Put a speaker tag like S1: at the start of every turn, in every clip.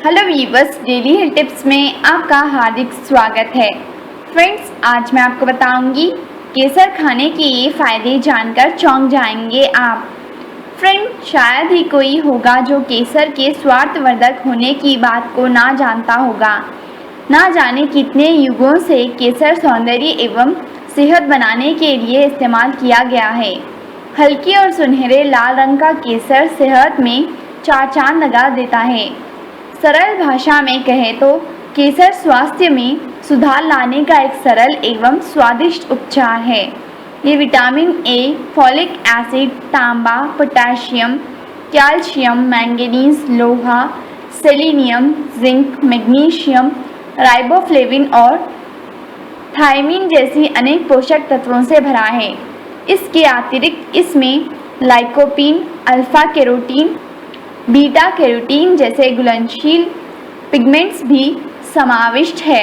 S1: Hello viewers, daily health tips में आपका हार्दिक स्वागत है। फ्रेंड्स, आज मैं आपको बताऊंगी केसर खाने के ये फ़ायदे जानकर चौंक जाएंगे आप। फ्रेंड, शायद ही कोई होगा जो केसर के स्वास्थ्यवर्धक होने की बात को ना जानता होगा। ना जाने कितने युगों से केसर सौंदर्य एवं सेहत बनाने के लिए इस्तेमाल किया गया है। हल्के और सुनहरे लाल रंग का केसर सेहत में चार चांद लगा देता है। सरल भाषा में कहें तो केसर स्वास्थ्य में सुधार लाने का एक सरल एवं स्वादिष्ट उपचार है। ये विटामिन ए, फॉलिक एसिड, तांबा, पोटेशियम, कैल्शियम, मैंगनीज, लोहा, सेलेनियम, जिंक, मैग्नीशियम, राइबोफ्लेविन और थायमीन जैसी अनेक पोषक तत्वों से भरा है। इसके अतिरिक्त इसमें lycopene, alpha carotene, beta carotene जैसे घुलनशील पिगमेंट्स भी समाविष्ट है।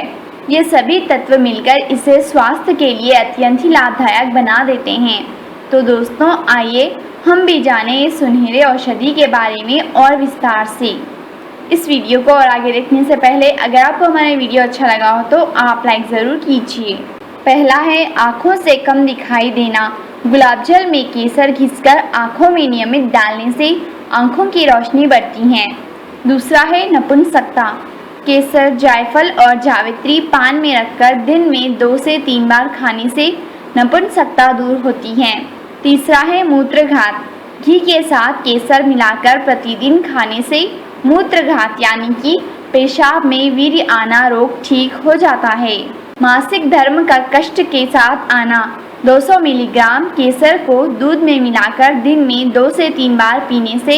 S1: ये सभी तत्व मिलकर इसे स्वास्थ्य के लिए अत्यंत ही लाभदायक बना देते हैं। तो दोस्तों, आइए हम भी जानें इस सुनहरे औषधि के बारे में और विस्तार से। इस वीडियो को और आगे देखने से पहले अगर आपको हमारा वीडियो अच्छा लगा हो तो आप लाइक ज़रूर कीजिए। पहला है आँखों से कम दिखाई देना। गुलाब जल में केसर घिसकर आँखों में नियमित डालने से आँखों की रोशनी बढ़ती है। दूसरा है नपुंसकता। केसर, जायफल और जावित्री पान में रखकर दिन में 2 से 3 बार खाने से नपुंसकता दूर होती है। तीसरा है मूत्रघात। घी के साथ केसर मिलाकर प्रतिदिन खाने से मूत्रघात यानी कि पेशाब में वीर्य आना रोग ठीक हो जाता है। मासिक धर्म का कष्ट के साथ आना। 200 मिलीग्राम केसर को दूध में मिलाकर दिन में 2 से 3 बार पीने से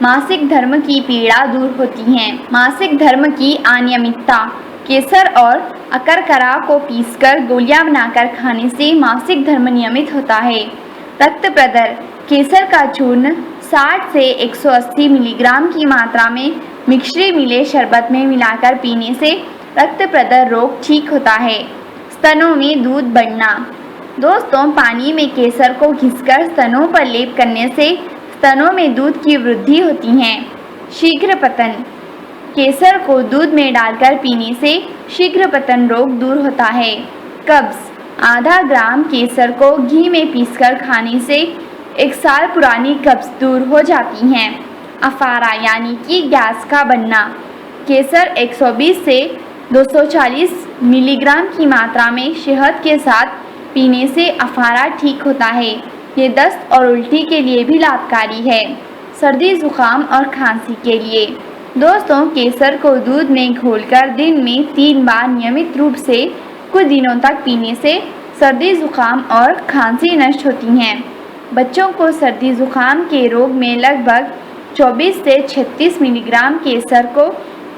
S1: मासिक धर्म की पीड़ा दूर होती है। मासिक धर्म की अनियमितता। केसर और अकरकरा को पीसकर गोलियां बनाकर खाने से मासिक धर्म नियमित होता है। रक्त प्रदर। केसर का चूर्ण 60 से 180 मिलीग्राम की मात्रा में मिश्री मिले शरबत में मिलाकर पीने से रक्त प्रदर रोग ठीक होता है। स्तनों में दूध बढ़ना। दोस्तों, पानी में केसर को घिसकर स्तनों पर लेप करने से स्तनों में दूध की वृद्धि होती है। शीघ्र पतन। केसर को दूध में डालकर पीने से शीघ्र पतन रोग दूर होता है। कब्ज। आधा ग्राम केसर को घी में पीसकर खाने से 1 साल पुरानी कब्ज दूर हो जाती है। अफारा यानी कि गैस का बनना। केसर 120 से 240 मिलीग्राम की मात्रा में शहद के साथ पीने से अफारा ठीक होता है। ये दस्त और उल्टी के लिए भी लाभकारी है। सर्दी, जुकाम और खांसी के लिए। दोस्तों, केसर को दूध में घोलकर दिन में 3 बार नियमित रूप से कुछ दिनों तक पीने से सर्दी, जुकाम और खांसी नष्ट होती हैं। बच्चों को सर्दी जुकाम के रोग में लगभग 24 से 36 मिलीग्राम केसर को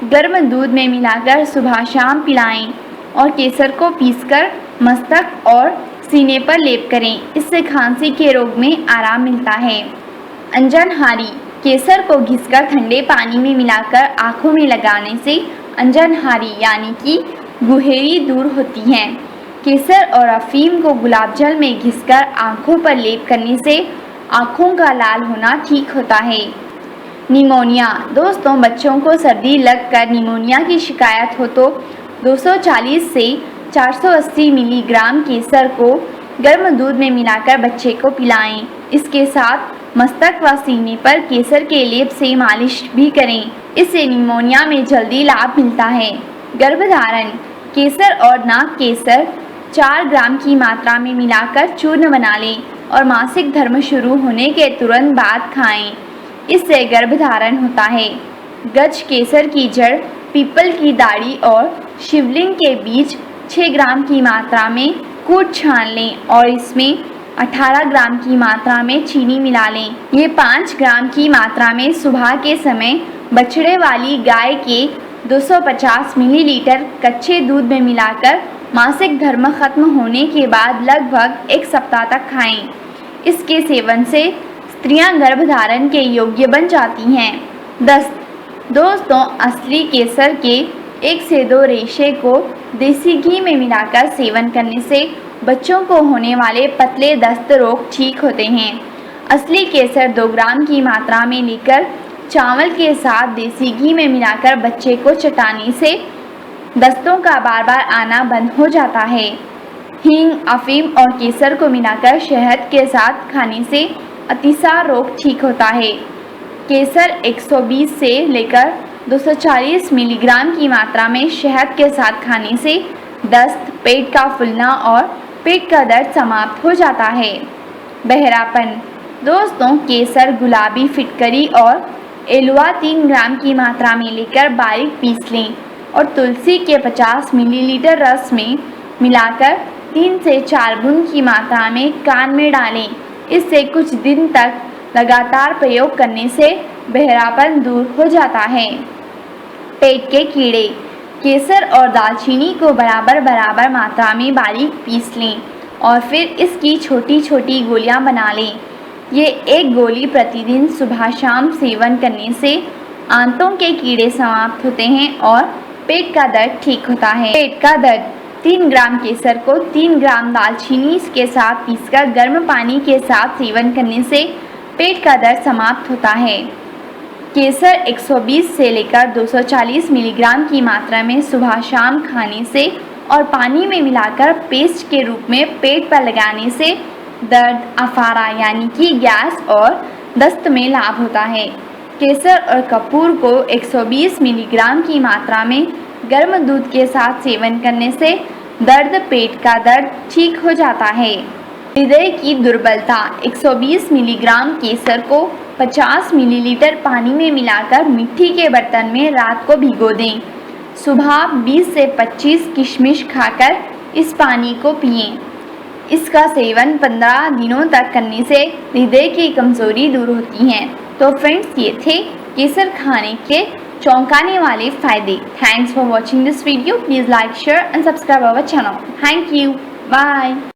S1: गर्म दूध में मिलाकर सुबह शाम पिलाएं और केसर को पीसकर मस्तक और सीने पर लेप करें। इससे खांसी के रोग में आराम मिलता है। अंजनहारी। केसर को घिसकर ठंडे पानी में मिलाकर आँखों में लगाने से अंजनहारी यानी कि गुहेरी दूर होती है। केसर और अफीम को गुलाब जल में घिसकर आँखों पर लेप करने से आँखों का लाल होना ठीक होता है। निमोनिया। दोस्तों, बच्चों को सर्दी लगकर निमोनिया की शिकायत हो तो 240 से 480 मिलीग्राम केसर को गर्म दूध में मिलाकर बच्चे को पिलाएं। इसके साथ मस्तक व सीने पर केसर के लेप से मालिश भी करें। इससे निमोनिया में जल्दी लाभ मिलता है। गर्भधारण। केसर और नाग केसर 4 ग्राम की मात्रा में मिलाकर चूर्ण बना लें और मासिक धर्म शुरू होने के तुरंत बाद खाएं। इससे गर्भधारण होता है। गज केसर की जड़, पीपल की दाढ़ी और शिवलिंग के बीच 6 ग्राम की मात्रा में कूट छान लें और इसमें 18 ग्राम की मात्रा में चीनी मिला लें। ये 5 ग्राम की मात्रा में सुबह के समय बछड़े वाली गाय के 250 मिलीलीटर कच्चे दूध में मिलाकर मासिक धर्म खत्म होने के बाद लगभग 1 सप्ताह तक खाएं। इसके सेवन से स्त्रियां गर्भधारण के योग्य बन जाती हैं। दस्त। दोस्तों, असली केसर के 1 से 2 रेशे को देसी घी में मिलाकर सेवन करने से बच्चों को होने वाले पतले दस्त रोग ठीक होते हैं। असली केसर 2 ग्राम की मात्रा में लेकर चावल के साथ देसी घी में मिलाकर बच्चे को चटाने से दस्तों का बार बार आना बंद हो जाता है। हींग, अफीम और केसर को मिलाकर शहद के साथ खाने से अतिसार रोग ठीक होता है। केसर 120 से लेकर 240 मिलीग्राम की मात्रा में शहद के साथ खाने से दस्त, पेट का फूलना और पेट का दर्द समाप्त हो जाता है। बहरापन। दोस्तों, केसर, गुलाबी फिटकरी और एलुआ 3 ग्राम की मात्रा में लेकर बारीक पीस लें और तुलसी के 50 मिलीलीटर रस में मिलाकर 3 से 4 बूंद की मात्रा में कान में डालें। इससे कुछ दिन तक लगातार प्रयोग करने से बहरापन दूर हो जाता है। पेट के कीड़े। केसर और दालचीनी को बराबर बराबर मात्रा में बारीक पीस लें और फिर इसकी छोटी छोटी गोलियां बना लें। ये एक गोली प्रतिदिन सुबह शाम सेवन करने से आंतों के कीड़े समाप्त होते हैं और पेट का दर्द ठीक होता है। पेट का दर्द। 3 ग्राम केसर को 3 ग्राम दालचीनी के साथ पीसकर गर्म पानी के साथ सेवन करने से पेट का दर्द समाप्त होता है। केसर 120 से लेकर 240 मिलीग्राम की मात्रा में सुबह शाम खाने से और पानी में मिलाकर पेस्ट के रूप में पेट पर लगाने से दर्द, अफारा यानी कि गैस और दस्त में लाभ होता है। केसर और कपूर को 120 मिलीग्राम की मात्रा में गर्म दूध के साथ सेवन करने से दर्द, पेट का दर्द ठीक हो जाता है। हृदय की दुर्बलता। 120 मिलीग्राम केसर को 50 मिलीलीटर पानी में मिलाकर मिट्टी के बर्तन में रात को भिगो दें। सुबह 20 से 25 किशमिश खाकर इस पानी को पिएं। इसका सेवन 15 दिनों तक करने से हृदय की कमजोरी दूर होती है। तो फ्रेंड्स, ये थे केसर खाने के चौंकाने वाले फायदे। Thanks for watching this video. Please like, share and subscribe our channel. Thank you. Bye.